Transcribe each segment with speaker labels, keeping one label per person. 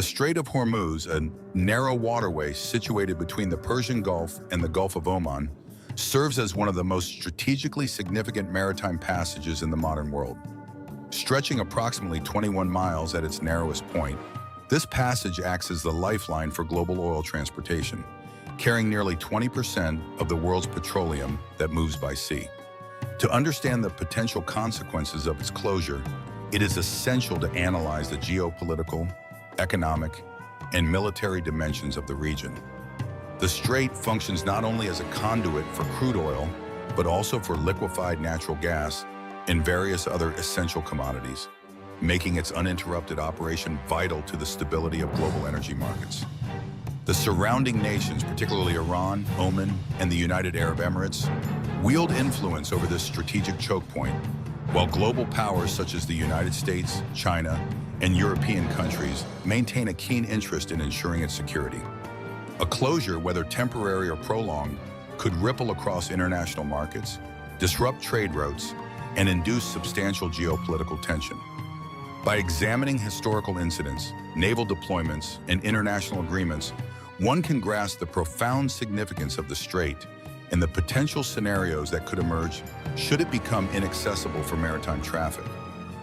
Speaker 1: The Strait of Hormuz, a narrow waterway situated between the Persian Gulf and the Gulf of Oman, serves as one of the most strategically significant maritime passages in the modern world. Stretching approximately 21 miles at its narrowest point, this passage acts as the lifeline for global oil transportation, carrying nearly 20% of the world's petroleum that moves by sea. To understand the potential consequences of its closure, it is essential to analyze the geopolitical, economic, and military dimensions of the region. The strait functions not only as a conduit for crude oil, but also for liquefied natural gas and various other essential commodities, making its uninterrupted operation vital to the stability of global energy markets. The surrounding nations, particularly Iran, Oman, and the United Arab Emirates, wield influence over this strategic choke point, while global powers such as the United States, China, and European countries maintain a keen interest in ensuring its security. A closure, whether temporary or prolonged, could ripple across international markets, disrupt trade routes, and induce substantial geopolitical tension. By examining historical incidents, naval deployments, and international agreements, one can grasp the profound significance of the strait and the potential scenarios that could emerge should it become inaccessible for maritime traffic.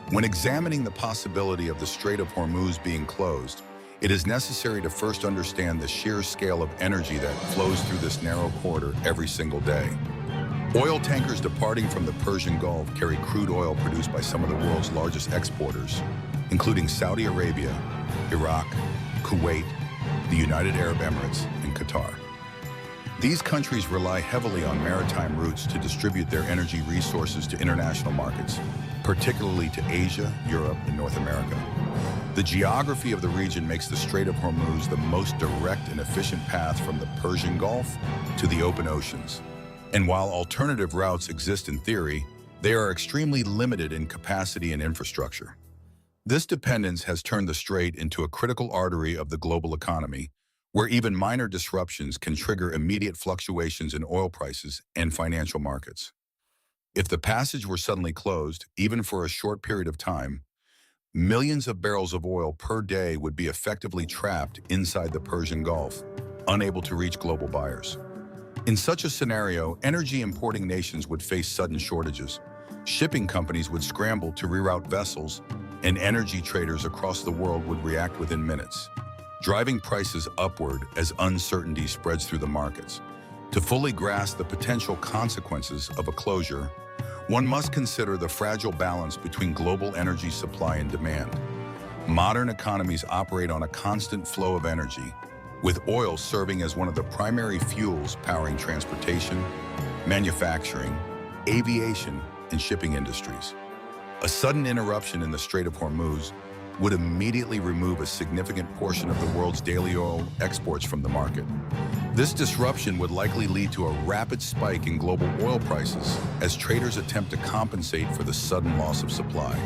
Speaker 1: When examining the possibility of the Strait of Hormuz being closed, it is necessary to first understand the sheer scale of energy that flows through this narrow corridor every single day. Oil tankers departing from the Persian Gulf carry crude oil produced by some of the world's largest exporters, including Saudi Arabia, Iraq, Kuwait, the United Arab Emirates, and Qatar. These countries rely heavily on maritime routes to distribute their energy resources to international markets, particularly to Asia, Europe, and North America. The geography of the region makes the Strait of Hormuz the most direct and efficient path from the Persian Gulf to the open oceans. And while alternative routes exist in theory, they are extremely limited in capacity and infrastructure. This dependence has turned the strait into a critical artery of the global economy, where even minor disruptions can trigger immediate fluctuations in oil prices and financial markets. If the passage were suddenly closed, even for a short period of time, millions of barrels of oil per day would be effectively trapped inside the Persian Gulf, unable to reach global buyers. In such a scenario, energy importing nations would face sudden shortages. Shipping companies would scramble to reroute vessels, and energy traders across the world would react within minutes, driving prices upward as uncertainty spreads through the markets. To fully grasp the potential consequences of a closure, one must consider the fragile balance between global energy supply and demand. Modern economies operate on a constant flow of energy, with oil serving as one of the primary fuels powering transportation, manufacturing, aviation, and shipping industries. A sudden interruption in the Strait of Hormuz would immediately remove a significant portion of the world's daily oil exports from the market. This disruption would likely lead to a rapid spike in global oil prices as traders attempt to compensate for the sudden loss of supply.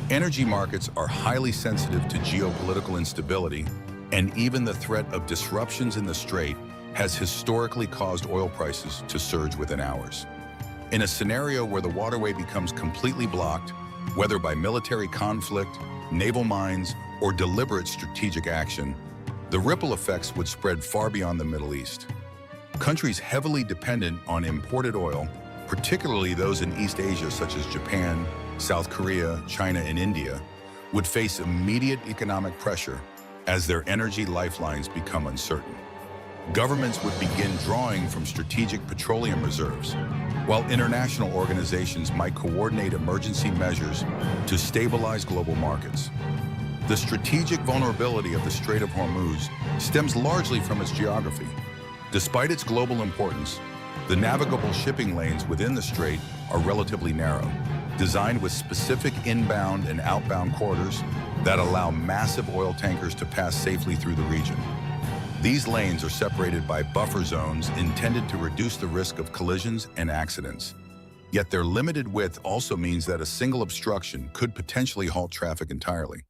Speaker 1: Energy markets are highly sensitive to geopolitical instability, and even the threat of disruptions in the strait has historically caused oil prices to surge within hours. In a scenario where the waterway becomes completely blocked, whether by military conflict, naval mines, or deliberate strategic action, the ripple effects would spread far beyond the Middle East. Countries heavily dependent on imported oil, particularly those in East Asia such as Japan, South Korea, China, and India, would face immediate economic pressure as their energy lifelines become uncertain. Governments would begin drawing from strategic petroleum reserves, while international organizations might coordinate emergency measures to stabilize global markets. The strategic vulnerability of the Strait of Hormuz stems largely from its geography. Despite its global importance, the navigable shipping lanes within the strait are relatively narrow, designed with specific inbound and outbound corridors that allow massive oil tankers to pass safely through the region. These lanes are separated by buffer zones intended to reduce the risk of collisions and accidents. Yet their limited width also means that a single obstruction could potentially halt traffic entirely.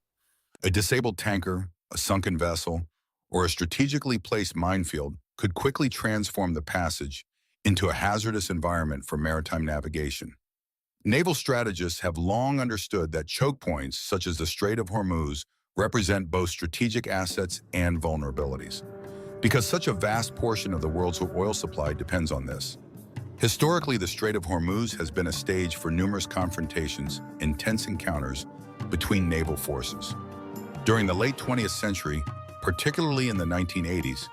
Speaker 1: A disabled tanker, a sunken vessel, or a strategically placed minefield could quickly transform the passage into a hazardous environment for maritime navigation. Naval strategists have long understood that choke points, such as the Strait of Hormuz, represent both strategic assets and vulnerabilities, because such a vast portion of the world's oil supply depends on this. Historically, the Strait of Hormuz has been a stage for numerous confrontations, intense encounters between naval forces. During the late 20th century, particularly in the 1980s,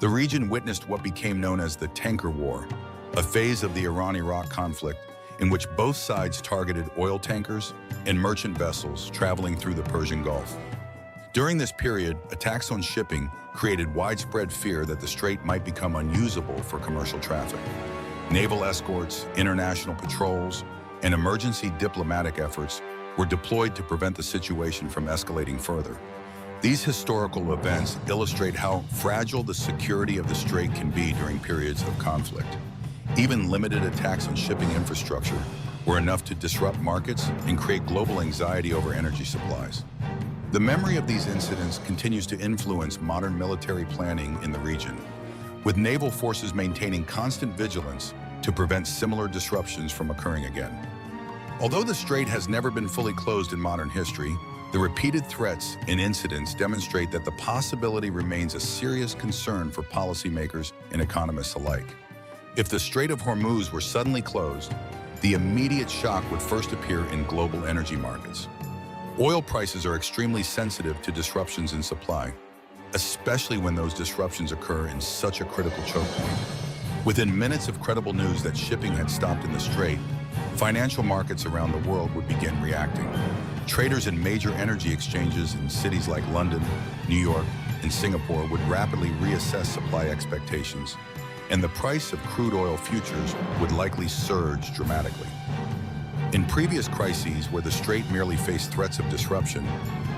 Speaker 1: the region witnessed what became known as the Tanker War, a phase of the Iran-Iraq conflict in which both sides targeted oil tankers and merchant vessels traveling through the Persian Gulf. During this period, attacks on shipping created widespread fear that the strait might become unusable for commercial traffic. Naval escorts, international patrols, and emergency diplomatic efforts were deployed to prevent the situation from escalating further. These historical events illustrate how fragile the security of the strait can be during periods of conflict. Even limited attacks on shipping infrastructure were enough to disrupt markets and create global anxiety over energy supplies. The memory of these incidents continues to influence modern military planning in the region, with naval forces maintaining constant vigilance to prevent similar disruptions from occurring again. Although the strait has never been fully closed in modern history, the repeated threats and incidents demonstrate that the possibility remains a serious concern for policymakers and economists alike. If the Strait of Hormuz were suddenly closed, the immediate shock would first appear in global energy markets. Oil prices are extremely sensitive to disruptions in supply, especially when those disruptions occur in such a critical choke point. Within minutes of credible news that shipping had stopped in the strait, financial markets around the world would begin reacting. Traders in major energy exchanges in cities like London, New York, and Singapore would rapidly reassess supply expectations, and the price of crude oil futures would likely surge dramatically. In previous crises where the strait merely faced threats of disruption,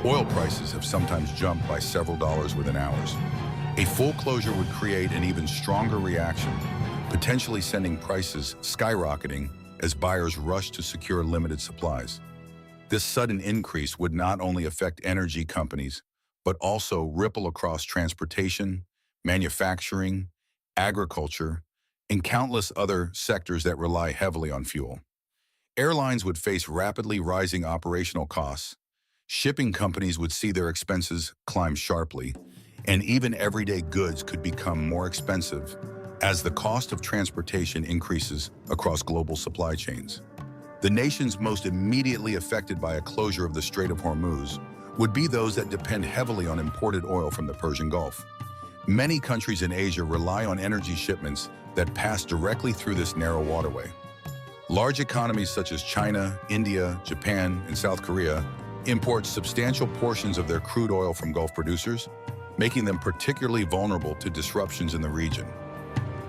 Speaker 1: oil prices have sometimes jumped by several dollars within hours. A full closure would create an even stronger reaction, potentially sending prices skyrocketing as buyers rush to secure limited supplies. This sudden increase would not only affect energy companies, but also ripple across transportation, manufacturing, agriculture, and countless other sectors that rely heavily on fuel. Airlines would face rapidly rising operational costs, shipping companies would see their expenses climb sharply, and even everyday goods could become more expensive as the cost of transportation increases across global supply chains. The nations most immediately affected by a closure of the Strait of Hormuz would be those that depend heavily on imported oil from the Persian Gulf. Many countries in Asia rely on energy shipments that pass directly through this narrow waterway. Large economies such as China, India, Japan, and South Korea import substantial portions of their crude oil from Gulf producers, making them particularly vulnerable to disruptions in the region.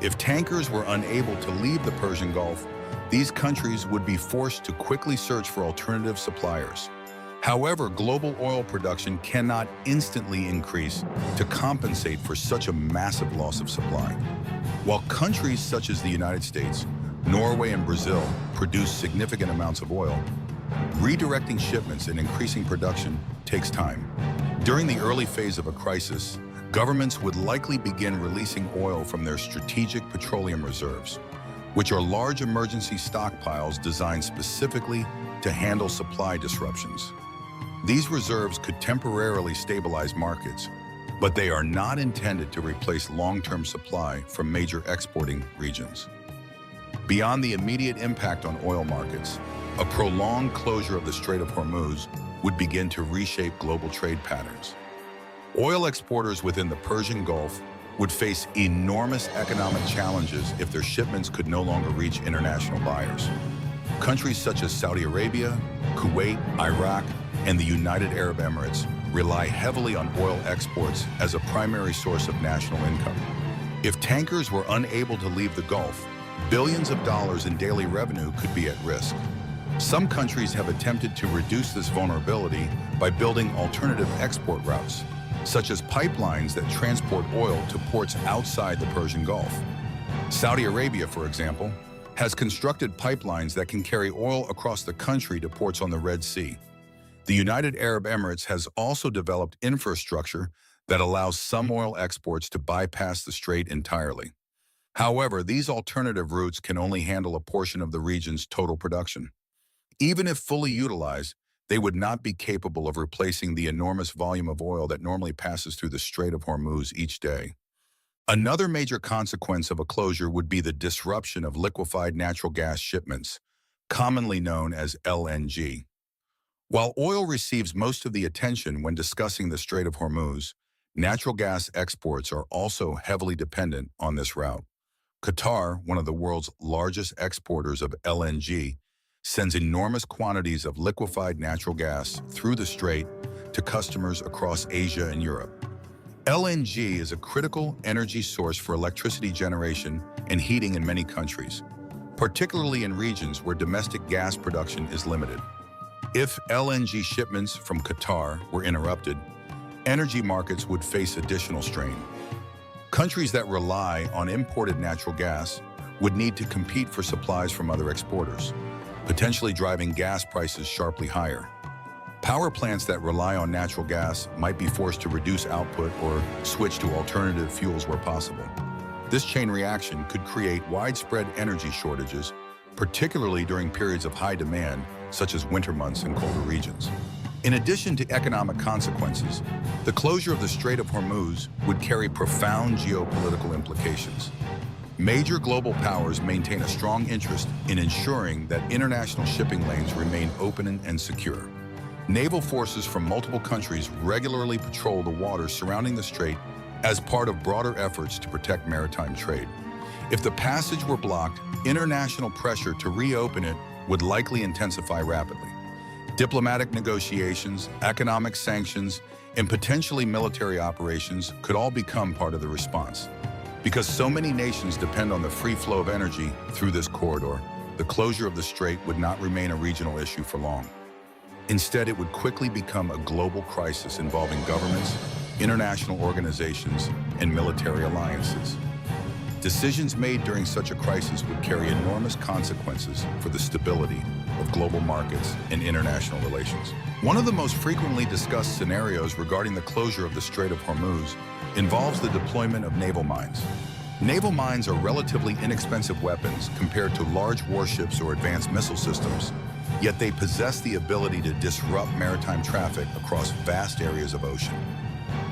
Speaker 1: If tankers were unable to leave the Persian Gulf, these countries would be forced to quickly search for alternative suppliers. However, global oil production cannot instantly increase to compensate for such a massive loss of supply. While countries such as the United States, Norway, and Brazil produce significant amounts of oil, redirecting shipments and increasing production takes time. During the early phase of a crisis, governments would likely begin releasing oil from their strategic petroleum reserves, which are large emergency stockpiles designed specifically to handle supply disruptions. These reserves could temporarily stabilize markets, but they are not intended to replace long-term supply from major exporting regions. Beyond the immediate impact on oil markets, a prolonged closure of the Strait of Hormuz would begin to reshape global trade patterns. Oil exporters within the Persian Gulf would face enormous economic challenges if their shipments could no longer reach international buyers. Countries such as Saudi Arabia, Kuwait, Iraq, and the United Arab Emirates rely heavily on oil exports as a primary source of national income. If tankers were unable to leave the Gulf, billions of dollars in daily revenue could be at risk. Some countries have attempted to reduce this vulnerability by building alternative export routes, such as pipelines that transport oil to ports outside the Persian Gulf. Saudi Arabia, for example, has constructed pipelines that can carry oil across the country to ports on the Red Sea. The United Arab Emirates has also developed infrastructure that allows some oil exports to bypass the strait entirely. However, these alternative routes can only handle a portion of the region's total production. Even if fully utilized, they would not be capable of replacing the enormous volume of oil that normally passes through the Strait of Hormuz each day. Another major consequence of a closure would be the disruption of liquefied natural gas shipments, commonly known as LNG. While oil receives most of the attention when discussing the Strait of Hormuz, natural gas exports are also heavily dependent on this route. Qatar, one of the world's largest exporters of LNG, sends enormous quantities of liquefied natural gas through the strait to customers across Asia and Europe. LNG is a critical energy source for electricity generation and heating in many countries, particularly in regions where domestic gas production is limited. If LNG shipments from Qatar were interrupted, energy markets would face additional strain. Countries that rely on imported natural gas would need to compete for supplies from other exporters, potentially driving gas prices sharply higher. Power plants that rely on natural gas might be forced to reduce output or switch to alternative fuels where possible. This chain reaction could create widespread energy shortages, particularly during periods of high demand, such as winter months in colder regions. In addition to economic consequences, the closure of the Strait of Hormuz would carry profound geopolitical implications. Major global powers maintain a strong interest in ensuring that international shipping lanes remain open and secure. Naval forces from multiple countries regularly patrol the waters surrounding the strait as part of broader efforts to protect maritime trade. If the passage were blocked, international pressure to reopen it would likely intensify rapidly. Diplomatic negotiations, economic sanctions, and potentially military operations could all become part of the response. Because so many nations depend on the free flow of energy through this corridor, the closure of the strait would not remain a regional issue for long. Instead, it would quickly become a global crisis involving governments, international organizations, and military alliances. Decisions made during such a crisis would carry enormous consequences for the stability of global markets and international relations. One of the most frequently discussed scenarios regarding the closure of the Strait of Hormuz involves the deployment of naval mines. Naval mines are relatively inexpensive weapons compared to large warships or advanced missile systems, yet they possess the ability to disrupt maritime traffic across vast areas of ocean.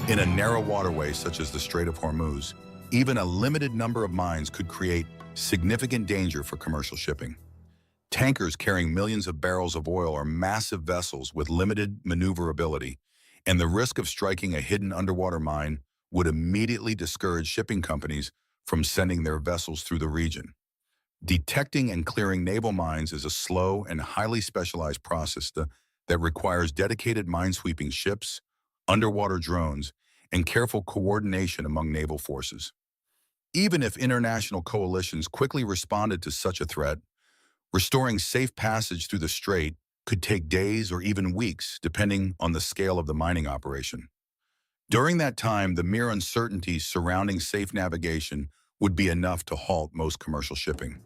Speaker 1: In a narrow waterway such as the Strait of Hormuz, even a limited number of mines could create significant danger for commercial shipping. Tankers carrying millions of barrels of oil are massive vessels with limited maneuverability, and the risk of striking a hidden underwater mine would immediately discourage shipping companies from sending their vessels through the region. Detecting and clearing naval mines is a slow and highly specialized process that requires dedicated minesweeping ships, underwater drones, and careful coordination among naval forces. Even if international coalitions quickly responded to such a threat, restoring safe passage through the strait could take days or even weeks, depending on the scale of the mining operation. During that time, the mere uncertainty surrounding safe navigation would be enough to halt most commercial shipping.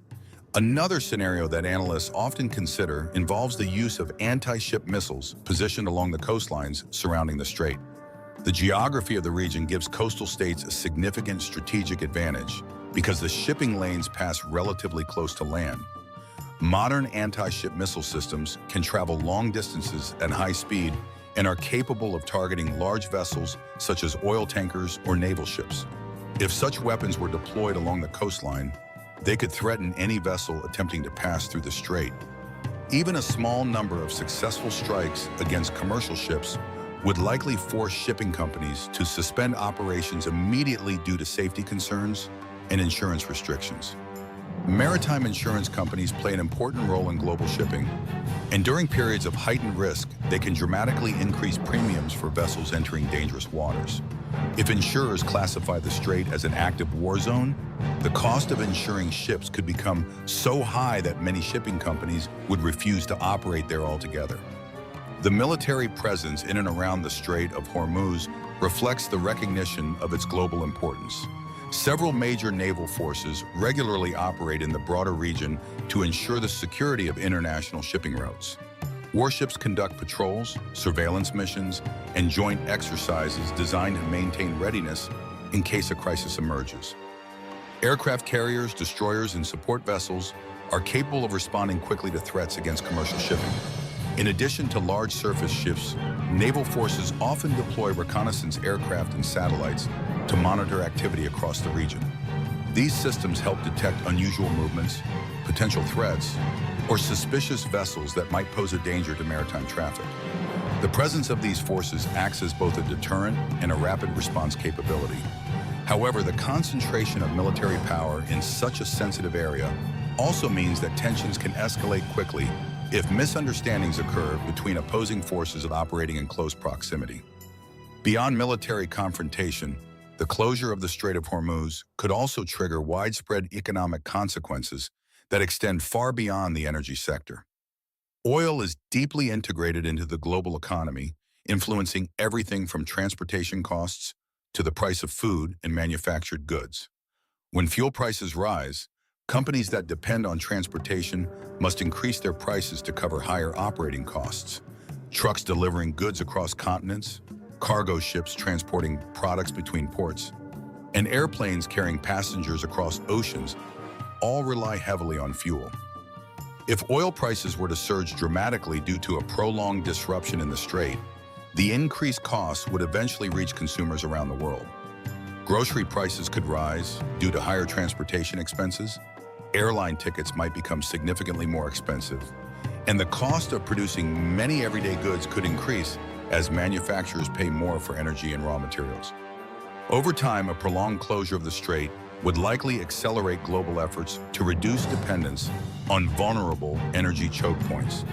Speaker 1: Another scenario that analysts often consider involves the use of anti-ship missiles positioned along the coastlines surrounding the strait. The geography of the region gives coastal states a significant strategic advantage because the shipping lanes pass relatively close to land. Modern anti-ship missile systems can travel long distances at high speed and are capable of targeting large vessels such as oil tankers or naval ships. If such weapons were deployed along the coastline, they could threaten any vessel attempting to pass through the strait. Even a small number of successful strikes against commercial ships would likely force shipping companies to suspend operations immediately due to safety concerns and insurance restrictions. Maritime insurance companies play an important role in global shipping, and during periods of heightened risk, they can dramatically increase premiums for vessels entering dangerous waters. If insurers classify the strait as an active war zone, the cost of insuring ships could become so high that many shipping companies would refuse to operate there altogether. The military presence in and around the Strait of Hormuz reflects the recognition of its global importance. Several major naval forces regularly operate in the broader region to ensure the security of international shipping routes. Warships conduct patrols, surveillance missions, and joint exercises designed to maintain readiness in case a crisis emerges. Aircraft carriers, destroyers, and support vessels are capable of responding quickly to threats against commercial shipping. In addition to large surface shifts, naval forces often deploy reconnaissance aircraft and satellites to monitor activity across the region. These systems help detect unusual movements, potential threats, or suspicious vessels that might pose a danger to maritime traffic. The presence of these forces acts as both a deterrent and a rapid response capability. However, the concentration of military power in such a sensitive area also means that tensions can escalate quickly if misunderstandings occur between opposing forces operating in close proximity. Beyond military confrontation, the closure of the Strait of Hormuz could also trigger widespread economic consequences that extend far beyond the energy sector. Oil is deeply integrated into the global economy, influencing everything from transportation costs to the price of food and manufactured goods. When fuel prices rise, companies that depend on transportation must increase their prices to cover higher operating costs. Trucks delivering goods across continents, cargo ships transporting products between ports, and airplanes carrying passengers across oceans all rely heavily on fuel. If oil prices were to surge dramatically due to a prolonged disruption in the strait, the increased costs would eventually reach consumers around the world. Grocery prices could rise due to higher transportation expenses, airline tickets might become significantly more expensive, and the cost of producing many everyday goods could increase as manufacturers pay more for energy and raw materials. Over time, a prolonged closure of the strait would likely accelerate global efforts to reduce dependence on vulnerable energy choke points.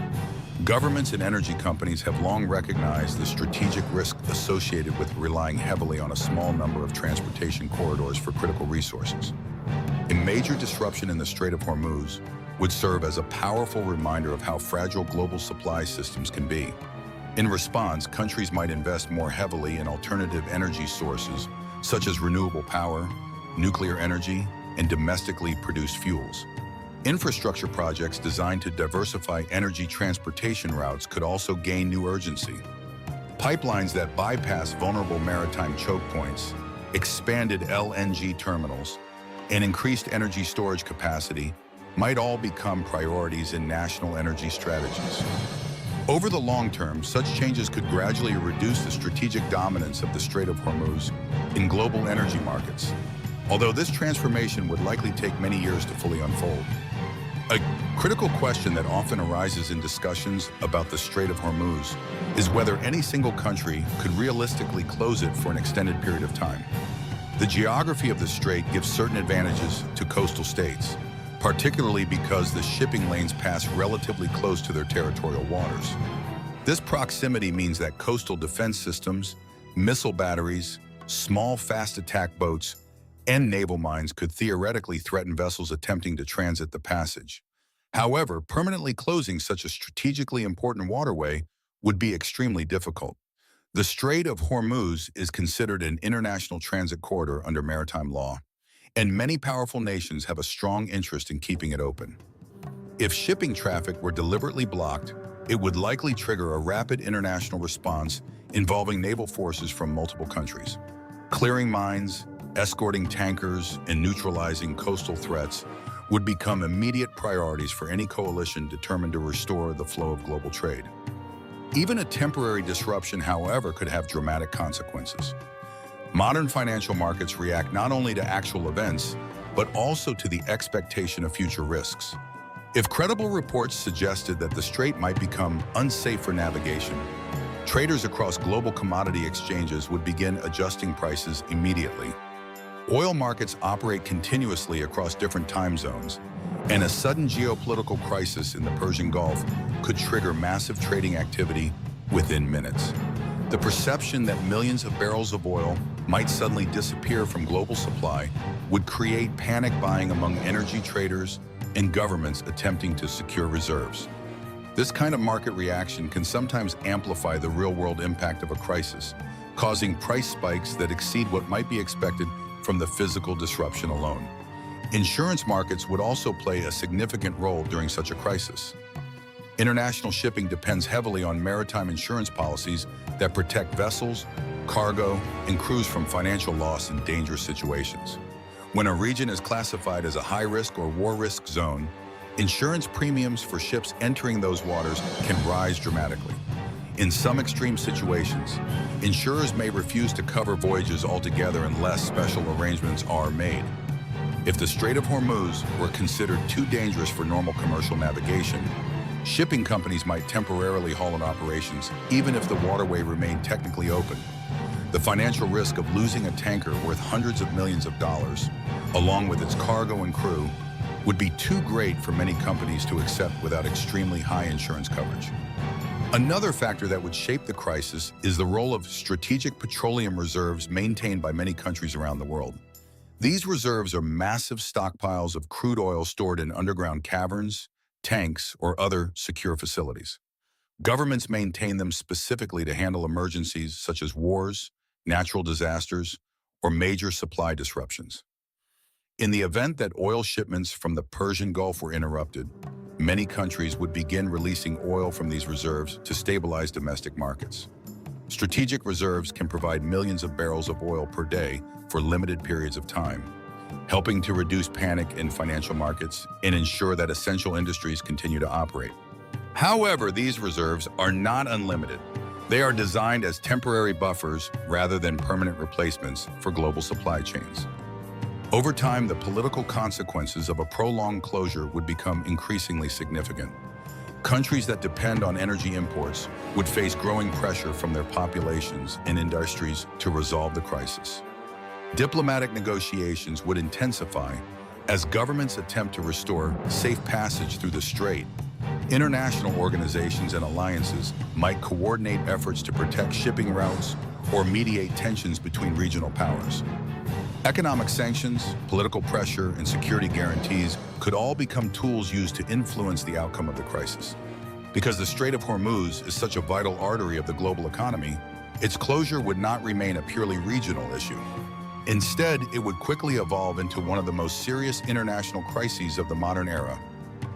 Speaker 1: Governments and energy companies have long recognized the strategic risk associated with relying heavily on a small number of transportation corridors for critical resources. A major disruption in the Strait of Hormuz would serve as a powerful reminder of how fragile global supply systems can be. In response, countries might invest more heavily in alternative energy sources, such as renewable power, nuclear energy, and domestically produced fuels. Infrastructure projects designed to diversify energy transportation routes could also gain new urgency. Pipelines that bypass vulnerable maritime choke points, expanded LNG terminals, and increased energy storage capacity might all become priorities in national energy strategies. Over the long term, such changes could gradually reduce the strategic dominance of the Strait of Hormuz in global energy markets, although this transformation would likely take many years to fully unfold. A critical question that often arises in discussions about the Strait of Hormuz is whether any single country could realistically close it for an extended period of time. The geography of the strait gives certain advantages to coastal states, particularly because the shipping lanes pass relatively close to their territorial waters. This proximity means that coastal defense systems, missile batteries, small fast attack boats, and naval mines could theoretically threaten vessels attempting to transit the passage. However, permanently closing such a strategically important waterway would be extremely difficult. The Strait of Hormuz is considered an international transit corridor under maritime law, and many powerful nations have a strong interest in keeping it open. If shipping traffic were deliberately blocked, it would likely trigger a rapid international response involving naval forces from multiple countries. Clearing mines, escorting tankers, and neutralizing coastal threats would become immediate priorities for any coalition determined to restore the flow of global trade. Even a temporary disruption, however, could have dramatic consequences. Modern financial markets react not only to actual events, but also to the expectation of future risks. If credible reports suggested that the strait might become unsafe for navigation, traders across global commodity exchanges would begin adjusting prices immediately. Oil markets operate continuously across different time zones, and a sudden geopolitical crisis in the Persian Gulf could trigger massive trading activity within minutes. The perception that millions of barrels of oil might suddenly disappear from global supply would create panic buying among energy traders and governments attempting to secure reserves. This kind of market reaction can sometimes amplify the real-world impact of a crisis, causing price spikes that exceed what might be expected from the physical disruption alone. Insurance markets would also play a significant role during such a crisis. International shipping depends heavily on maritime insurance policies that protect vessels, cargo, and crews from financial loss in dangerous situations. When a region is classified as a high-risk or war risk zone, Insurance premiums for ships entering those waters can rise dramatically. In some extreme situations, insurers may refuse to cover voyages altogether unless special arrangements are made. If the Strait of Hormuz were considered too dangerous for normal commercial navigation, shipping companies might temporarily halt in operations, even if the waterway remained technically open. The financial risk of losing a tanker worth hundreds of millions of dollars, along with its cargo and crew, would be too great for many companies to accept without extremely high insurance coverage. Another factor that would shape the crisis is the role of strategic petroleum reserves maintained by many countries around the world. These reserves are massive stockpiles of crude oil stored in underground caverns, tanks, or other secure facilities. Governments maintain them specifically to handle emergencies such as wars, natural disasters, or major supply disruptions. In the event that oil shipments from the Persian Gulf were interrupted, many countries would begin releasing oil from these reserves to stabilize domestic markets. Strategic reserves can provide millions of barrels of oil per day for limited periods of time, helping to reduce panic in financial markets and ensure that essential industries continue to operate. However, these reserves are not unlimited. They are designed as temporary buffers rather than permanent replacements for global supply chains. Over time, the political consequences of a prolonged closure would become increasingly significant. Countries that depend on energy imports would face growing pressure from their populations and industries to resolve the crisis. Diplomatic negotiations would intensify as governments attempt to restore safe passage through the strait. International organizations and alliances might coordinate efforts to protect shipping routes or mediate tensions between regional powers. Economic sanctions, political pressure, and security guarantees could all become tools used to influence the outcome of the crisis. Because the Strait of Hormuz is such a vital artery of the global economy, its closure would not remain a purely regional issue. Instead, it would quickly evolve into one of the most serious international crises of the modern era,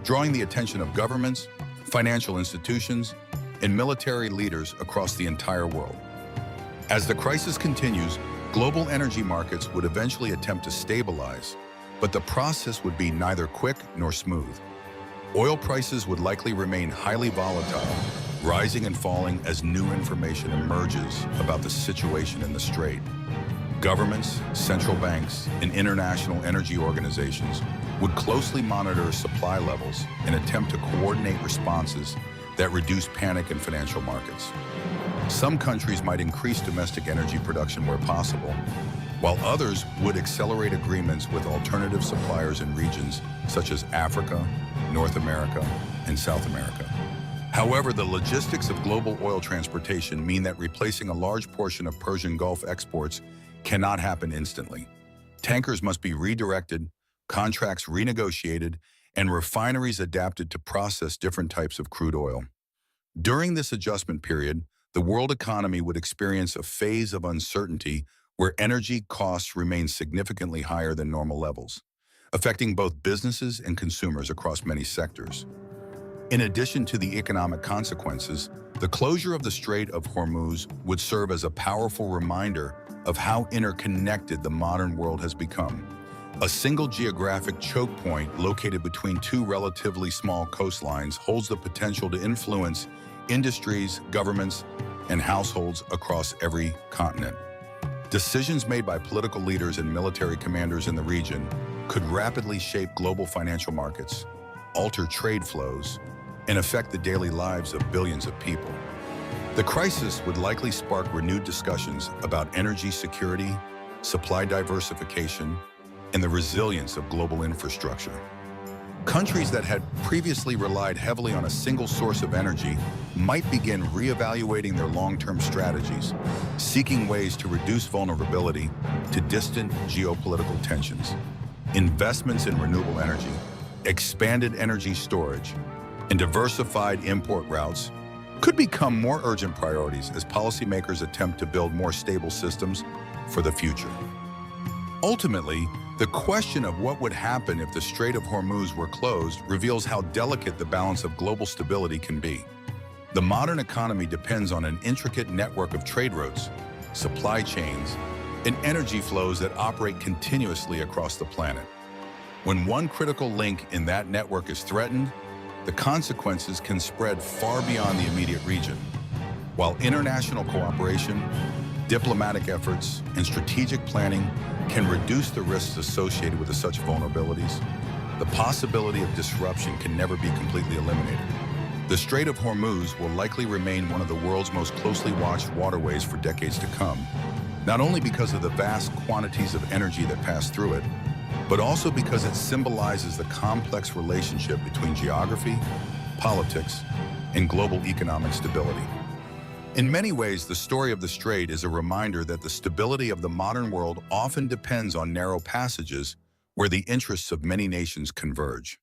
Speaker 1: drawing the attention of governments, financial institutions, and military leaders across the entire world. As the crisis continues, global energy markets would eventually attempt to stabilize, but the process would be neither quick nor smooth. Oil prices would likely remain highly volatile, rising and falling as new information emerges about the situation in the strait. Governments, central banks, and international energy organizations would closely monitor supply levels and attempt to coordinate responses that reduce panic in financial markets. Some countries might increase domestic energy production where possible, while others would accelerate agreements with alternative suppliers in regions such as Africa, North America, and South America. However, the logistics of global oil transportation mean that replacing a large portion of Persian Gulf exports cannot happen instantly. Tankers must be redirected, contracts renegotiated, and refineries adapted to process different types of crude oil. During this adjustment period, the world economy would experience a phase of uncertainty where energy costs remain significantly higher than normal levels, affecting both businesses and consumers across many sectors. In addition to the economic consequences, the closure of the Strait of Hormuz would serve as a powerful reminder of how interconnected the modern world has become. A single geographic choke point located between two relatively small coastlines holds the potential to influence industries, governments, and households across every continent. Decisions made by political leaders and military commanders in the region could rapidly shape global financial markets, alter trade flows, and affect the daily lives of billions of people. The crisis would likely spark renewed discussions about energy security, supply diversification, and the resilience of global infrastructure. Countries that had previously relied heavily on a single source of energy might begin reevaluating their long-term strategies, seeking ways to reduce vulnerability to distant geopolitical tensions. Investments in renewable energy, expanded energy storage, and diversified import routes could become more urgent priorities as policymakers attempt to build more stable systems for the future. Ultimately, the question of what would happen if the Strait of Hormuz were closed reveals how delicate the balance of global stability can be. The modern economy depends on an intricate network of trade routes, supply chains, and energy flows that operate continuously across the planet. When one critical link in that network is threatened, the consequences can spread far beyond the immediate region. While international cooperation, diplomatic efforts, and strategic planning can reduce the risks associated with such vulnerabilities, the possibility of disruption can never be completely eliminated. The Strait of Hormuz will likely remain one of the world's most closely watched waterways for decades to come, not only because of the vast quantities of energy that pass through it, but also because it symbolizes the complex relationship between geography, politics, and global economic stability. In many ways, the story of the Strait is a reminder that the stability of the modern world often depends on narrow passages where the interests of many nations converge.